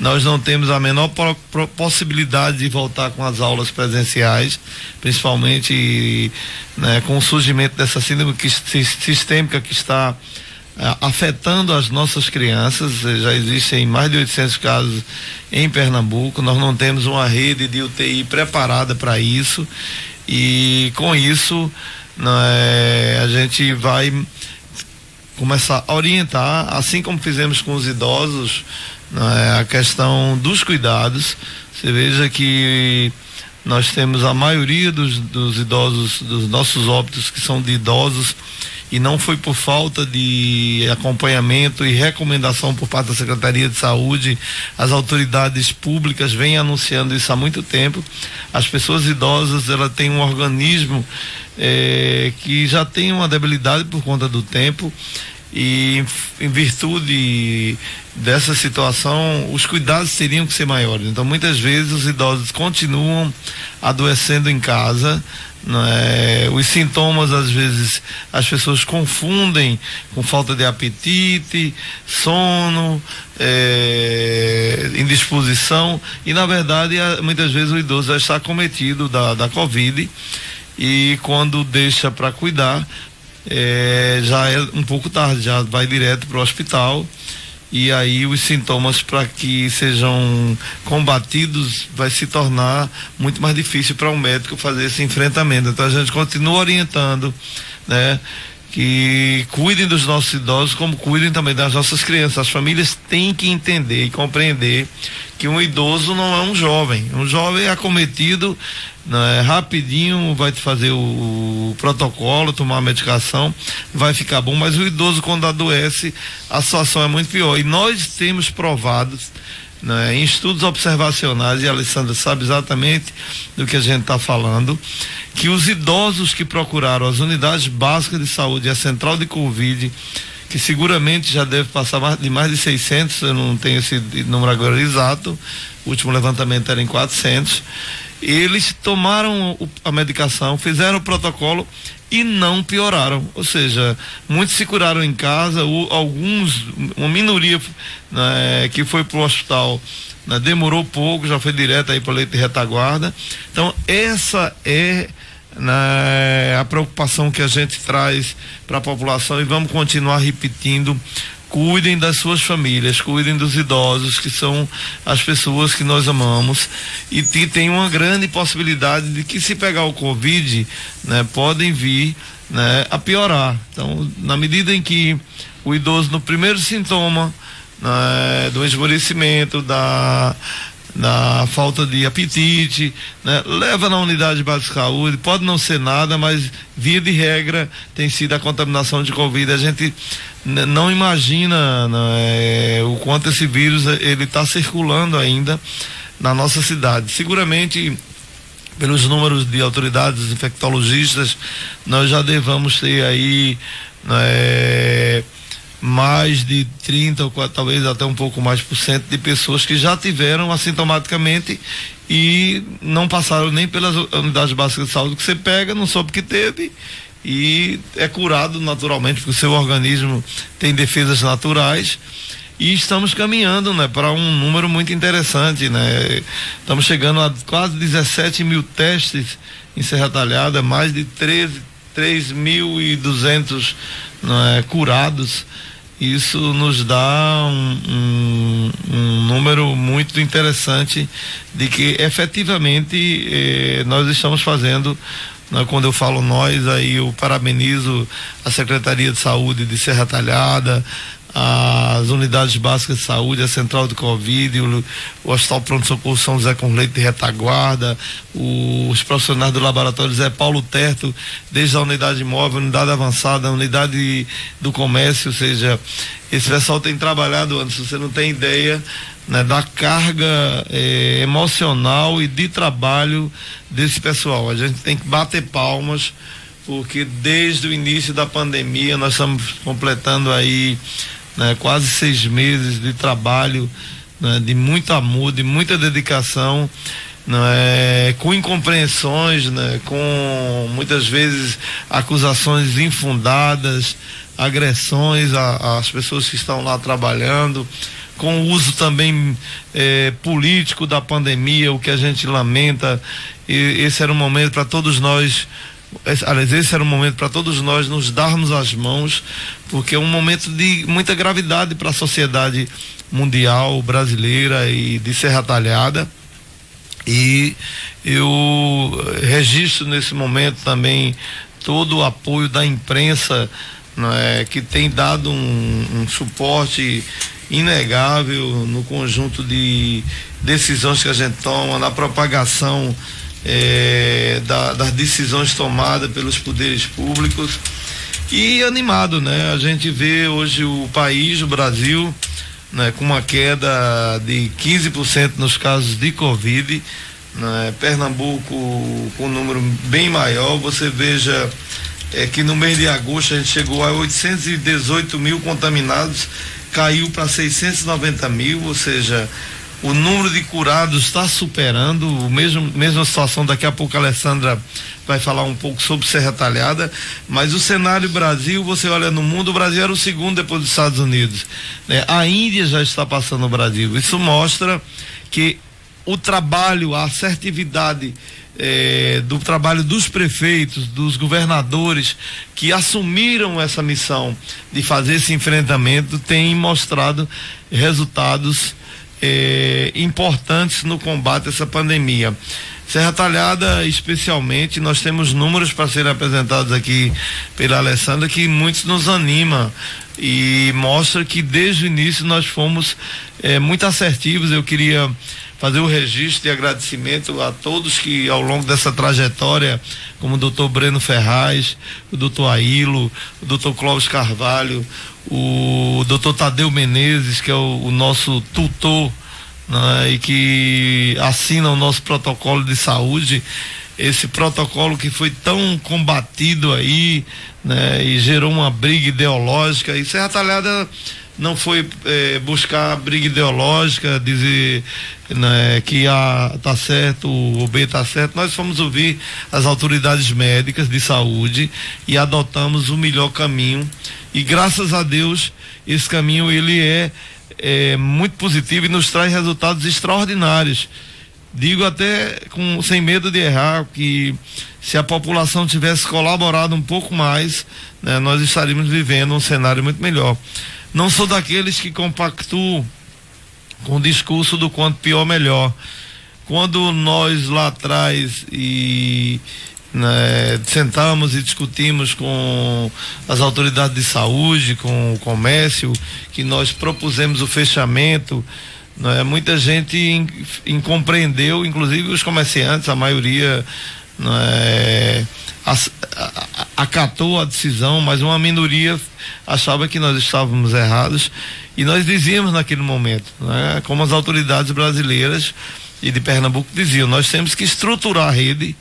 nós não temos a menor possibilidade de voltar com as aulas presenciais, principalmente, né, com o surgimento dessa síndrome sistêmica que está afetando as nossas crianças. Já existem mais de 800 casos em Pernambuco, nós não temos uma rede de UTI preparada para isso, e com isso, né, a gente vai começar a orientar, assim como fizemos com os idosos, né, a questão dos cuidados. Você veja que nós temos a maioria dos idosos, dos nossos óbitos, que são de idosos, e não foi por falta de acompanhamento e recomendação por parte da Secretaria de Saúde. As autoridades públicas vêm anunciando isso há muito tempo. As pessoas idosas, ela tem um organismo que já tem uma debilidade por conta do tempo, e em virtude dessa situação, os cuidados teriam que ser maiores. Então, muitas vezes os idosos continuam adoecendo em casa, né? Os sintomas, às vezes, as pessoas confundem com falta de apetite, sono, indisposição, e na verdade muitas vezes o idoso já está acometido da Covid, e quando deixa para cuidar, já é um pouco tarde, já vai direto para o hospital, e aí os sintomas, para que sejam combatidos, vai se tornar muito mais difícil para um médico fazer esse enfrentamento. Então a gente continua orientando, né, que cuidem dos nossos idosos, como cuidem também das nossas crianças. As famílias têm que entender e compreender que um idoso não é um jovem. Um jovem é acometido, né, rapidinho vai fazer o protocolo, tomar a medicação, vai ficar bom, mas o idoso, quando adoece, a situação é muito pior. E nós temos provados, né, em estudos observacionais, e a Alessandra sabe exatamente do que a gente está falando, que os idosos que procuraram as unidades básicas de saúde e a central de Covid, que seguramente já deve passar mais de 600, eu não tenho esse número agora exato, o último levantamento era em 400, eles tomaram a medicação, fizeram o protocolo e não pioraram. Ou seja, muitos se curaram em casa, alguns, uma minoria, né, que foi para o hospital, né, demorou pouco, já foi direto aí para o leito de retaguarda. Então, essa é, né, a preocupação que a gente traz para a população, e vamos continuar repetindo. Cuidem das suas famílias, cuidem dos idosos, que são as pessoas que nós amamos, e tem uma grande possibilidade de que, se pegar o Covid, né, podem vir, né, a piorar. Então, na medida em que o idoso, no primeiro sintoma, né, do esmorecimento, da falta de apetite, né, leva na unidade básica de saúde, pode não ser nada, mas via de regra tem sido a contaminação de Covid. A gente não imagina, né, o quanto esse vírus ele está circulando ainda na nossa cidade. Seguramente, pelos números de autoridades infectologistas, nós já devamos ter aí, né, mais de 30 ou talvez até um pouco mais por cento de pessoas que já tiveram assintomaticamente e não passaram nem pelas unidades básicas de saúde, que você pega, não soube que teve e é curado naturalmente, porque o seu organismo tem defesas naturais, e estamos caminhando, né, para um número muito interessante, né? Estamos chegando a quase 17 mil testes em Serra Talhada, mais de 3.200, né, curados. Isso nos dá um número muito interessante de que efetivamente nós estamos fazendo, né, quando eu falo nós, aí eu parabenizo a Secretaria de Saúde de Serra Talhada, as unidades básicas de saúde, a central de Covid, o Hospital Pronto Socorro São José com leito de retaguarda, os profissionais do laboratório Zé Paulo Terto, desde a unidade móvel, unidade avançada, a unidade do comércio. Ou seja, esse pessoal tem trabalhado, antes, você não tem ideia, né, da carga emocional e de trabalho desse pessoal. A gente tem que bater palmas, porque desde o início da pandemia nós estamos completando aí, né, quase 6 meses de trabalho, né, de muito amor, de muita dedicação, né, com incompreensões, né, com muitas vezes acusações infundadas, agressões às pessoas que estão lá trabalhando, com o uso também político da pandemia, o que a gente lamenta. Esse era um momento para todos nós. Aliás, esse era um momento para todos nós nos darmos as mãos, porque é um momento de muita gravidade para a sociedade mundial, brasileira e de Serra Talhada. E eu registro nesse momento também todo o apoio da imprensa, né, que tem dado um suporte inegável no conjunto de decisões que a gente toma, na propagação das decisões tomadas pelos poderes públicos. E animado, né? A gente vê hoje o país, o Brasil, né, com uma queda de 15% nos casos de Covid, né? Pernambuco com um número bem maior. Você veja que no mês de agosto a gente chegou a 818 mil contaminados, caiu para 690 mil, ou seja, o número de curados está superando mesma situação. Daqui a pouco a Alessandra vai falar um pouco sobre Serra Talhada, mas o cenário Brasil, você olha no mundo, o Brasil era o segundo depois dos Estados Unidos, né? A Índia já está passando o Brasil. Isso mostra que o trabalho, a assertividade do trabalho dos prefeitos, dos governadores que assumiram essa missão de fazer esse enfrentamento tem mostrado resultados importantes no combate a essa pandemia. Serra Talhada, especialmente, nós temos números para serem apresentados aqui pela Alessandra que muitos nos anima e mostra que desde o início nós fomos muito assertivos. Eu queria fazer o registro de agradecimento a todos que ao longo dessa trajetória, como o doutor Breno Ferraz, o doutor Ailo, o doutor Clóvis Carvalho, o doutor Tadeu Menezes, que é o nosso tutor, né, e que assina o nosso protocolo de saúde, esse protocolo que foi tão combatido aí, né, e gerou uma briga ideológica. E Serra Talhada não foi buscar briga ideológica, dizer, né, que A tá certo, o B tá certo. Nós fomos ouvir as autoridades médicas de saúde e adotamos o melhor caminho, e graças a Deus esse caminho ele é muito positivo e nos traz resultados extraordinários. Digo até sem medo de errar que se a população tivesse colaborado um pouco mais, né, nós estaríamos vivendo um cenário muito melhor. Não sou daqueles que compactuam com o discurso do quanto pior melhor. Quando nós lá atrás sentamos e discutimos com as autoridades de saúde, com o comércio, que nós propusemos o fechamento, né, muita gente incompreendeu, inclusive os comerciantes, a maioria, né, acatou a decisão, mas uma minoria achava que nós estávamos errados, e nós dizíamos naquele momento, né, como as autoridades brasileiras e de Pernambuco diziam, nós temos que estruturar a rede,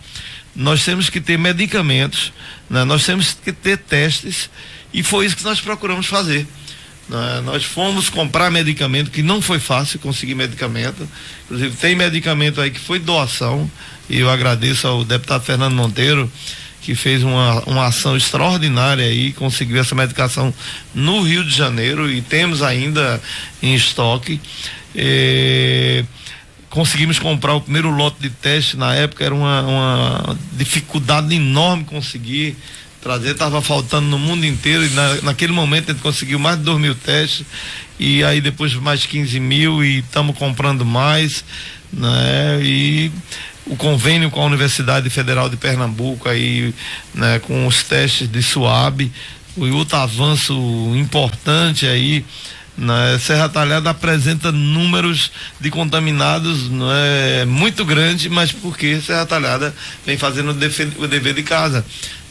nós temos que ter medicamentos, né, nós temos que ter testes, e foi isso que nós procuramos fazer. Nós fomos comprar medicamento, que não foi fácil conseguir medicamento, inclusive tem medicamento aí que foi doação, e eu agradeço ao deputado Fernando Monteiro, que fez uma ação extraordinária aí, conseguiu essa medicação no Rio de Janeiro, e temos ainda em estoque. Conseguimos comprar o primeiro lote de teste, na época era uma dificuldade enorme conseguir trazer, estava faltando no mundo inteiro, e naquele momento a gente conseguiu mais de 2.000 testes, e aí depois mais 15 mil, e estamos comprando mais, né? E o convênio com a Universidade Federal de Pernambuco aí, né, com os testes de SUAB, o outro avanço importante aí, né? Serra Talhada apresenta números de contaminados, né, muito grande, mas porque Serra Talhada vem fazendo o dever de casa.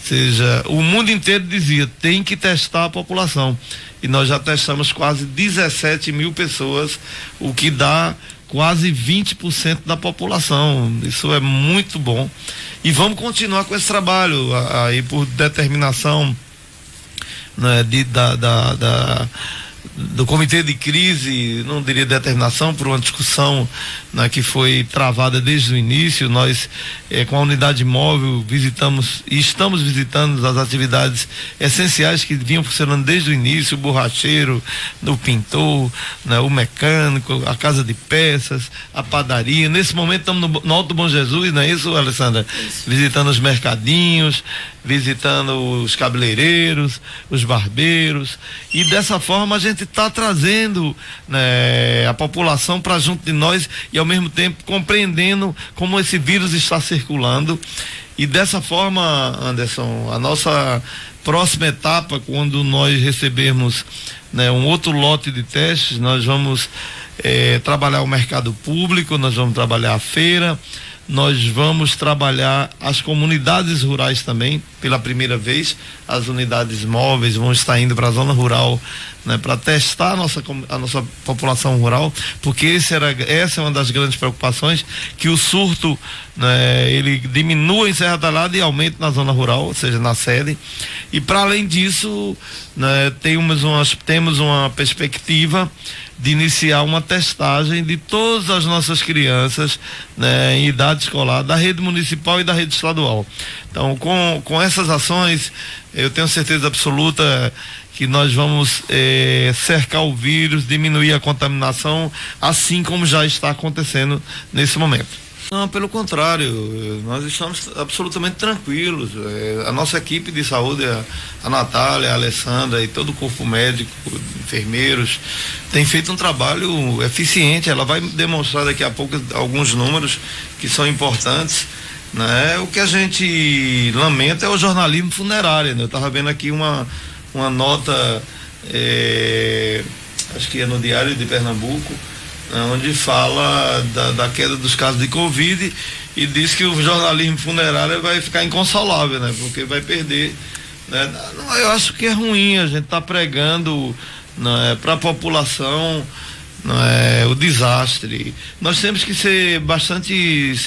Ou seja, o mundo inteiro dizia, tem que testar a população, e nós já testamos quase 17 mil pessoas, o que dá quase 20% da população. Isso é muito bom, e vamos continuar com esse trabalho aí por determinação, né, do comitê de crise, não diria determinação, por uma discussão, né, que foi travada desde o início. Nós, com a unidade móvel, visitamos e estamos visitando as atividades essenciais que vinham funcionando desde o início: o borracheiro, o pintor, né, o mecânico, a casa de peças, a padaria. Nesse momento estamos no Alto Bom Jesus, não é isso, Alessandra? Isso. Visitando os mercadinhos, visitando os cabeleireiros, os barbeiros, e dessa forma a gente está trazendo, né, a população para junto de nós e ao mesmo tempo compreendendo como esse vírus está circulando. E dessa forma, Anderson, a nossa próxima etapa, quando nós recebermos, né, um outro lote de testes, nós vamos trabalhar o mercado público, nós vamos trabalhar a feira, nós vamos trabalhar as comunidades rurais também, pela primeira vez. As unidades móveis vão estar indo para a zona rural, né, para testar a nossa população rural, porque essa é uma das grandes preocupações, que o surto, né, ele diminua em Serra Talhada e aumente na zona rural, ou seja, na sede. E para além disso, né, temos uma perspectiva de iniciar uma testagem de todas as nossas crianças, né, em idade escolar, da rede municipal e da rede estadual. Então, com essas ações, eu tenho certeza absoluta que nós vamos cercar o vírus, diminuir a contaminação, assim como já está acontecendo nesse momento. Não, pelo contrário, nós estamos absolutamente tranquilos. A nossa equipe de saúde, a Natália, a Alessandra e todo o corpo médico, enfermeiros, tem feito um trabalho eficiente. Ela vai demonstrar daqui a pouco alguns números que são importantes, né? O que a gente lamenta é o jornalismo funerário, né? Eu estava vendo aqui uma nota, acho que é no Diário de Pernambuco, onde fala da queda dos casos de Covid, e diz que o jornalismo funerário vai ficar inconsolável, né? Porque vai perder, né? Eu acho que é ruim a gente tá pregando, né, para a população, né, o desastre. Nós temos que ser bastante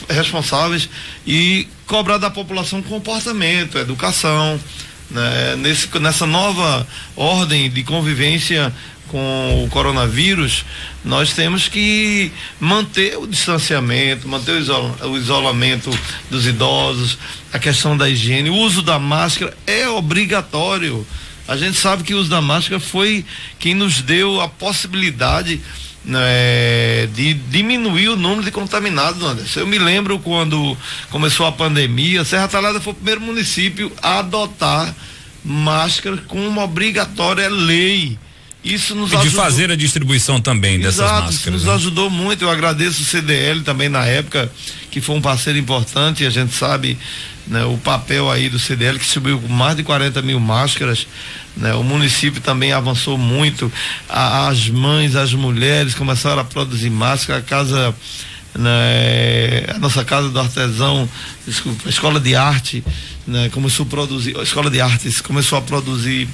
responsáveis e cobrar da população comportamento, educação, né? Nessa nova ordem de convivência com o coronavírus, nós temos que manter o distanciamento, manter o isolamento dos idosos, a questão da higiene. O uso da máscara é obrigatório. A gente sabe que o uso da máscara foi quem nos deu a possibilidade, né, de diminuir o número de contaminados, Anderson. Eu me lembro quando começou a pandemia, Serra Talhada foi o primeiro município a adotar máscara como uma obrigatória lei. Isso nos ajudou. E de fazer a distribuição também dessas máscaras. Isso nos ajudou muito. Eu agradeço o CDL também na época, que foi um parceiro importante, e a gente sabe, né, o papel aí do CDL, que distribuiu mais de 40 mil máscaras, né? O município também avançou muito. As mães, as mulheres começaram a produzir máscara. A nossa casa do artesão, desculpa, a escola de arte, né, começou a produzir, a escola de artes começou a produzir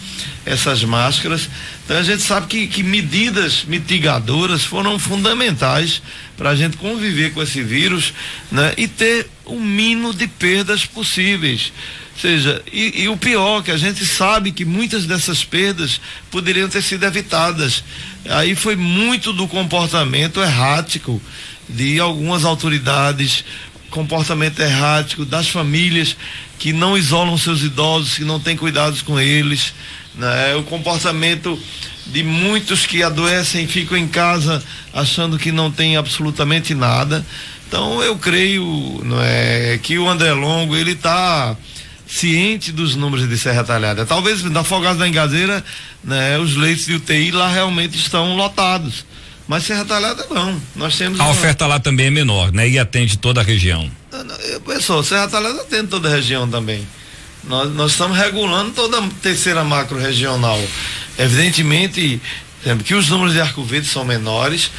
essas máscaras. Então a gente sabe que medidas mitigadoras foram fundamentais para a gente conviver com esse vírus, né, e ter o mínimo de perdas possíveis. Ou seja, e o pior, que a gente sabe que muitas dessas perdas poderiam ter sido evitadas. Aí foi muito do comportamento errático de algumas autoridades, comportamento errático das famílias que não isolam seus idosos, que não têm cuidados com eles, né? O comportamento de muitos que adoecem e ficam em casa achando que não tem absolutamente nada. Então eu creio, não é, que o André Longo, ele está ciente dos números de Serra Talhada. Talvez na Afogados da Engazeira, né, os leitos de UTI lá realmente estão lotados, mas Serra Talhada não. Nós temos a oferta lá também é menor, né? E atende toda a região. Pessoal, Serra Talhada atende toda a região também. Nós estamos regulando toda a terceira macro regional. Evidentemente que os números de Arco Verde são menores.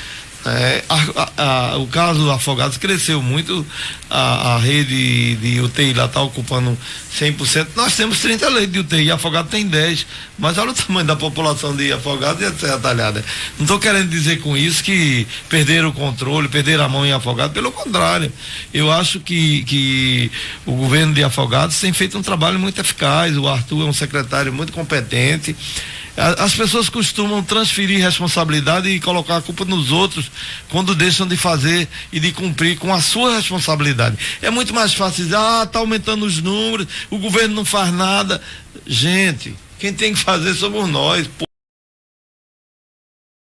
O caso do Afogados cresceu muito, a rede de UTI lá está ocupando 100%. Nós temos 30 leitos de UTI, Afogados tem 10, mas olha o tamanho da população de Afogados e a Serra Talhada. Não estou querendo dizer com isso que perderam o controle, perderam a mão em Afogados, pelo contrário. Eu acho que o governo de Afogados tem feito um trabalho muito eficaz. O Arthur é um secretário muito competente. As pessoas costumam transferir responsabilidade e colocar a culpa nos outros quando deixam de fazer e de cumprir com a sua responsabilidade. É muito mais fácil dizer, tá aumentando os números, o governo não faz nada. Gente, quem tem que fazer somos nós.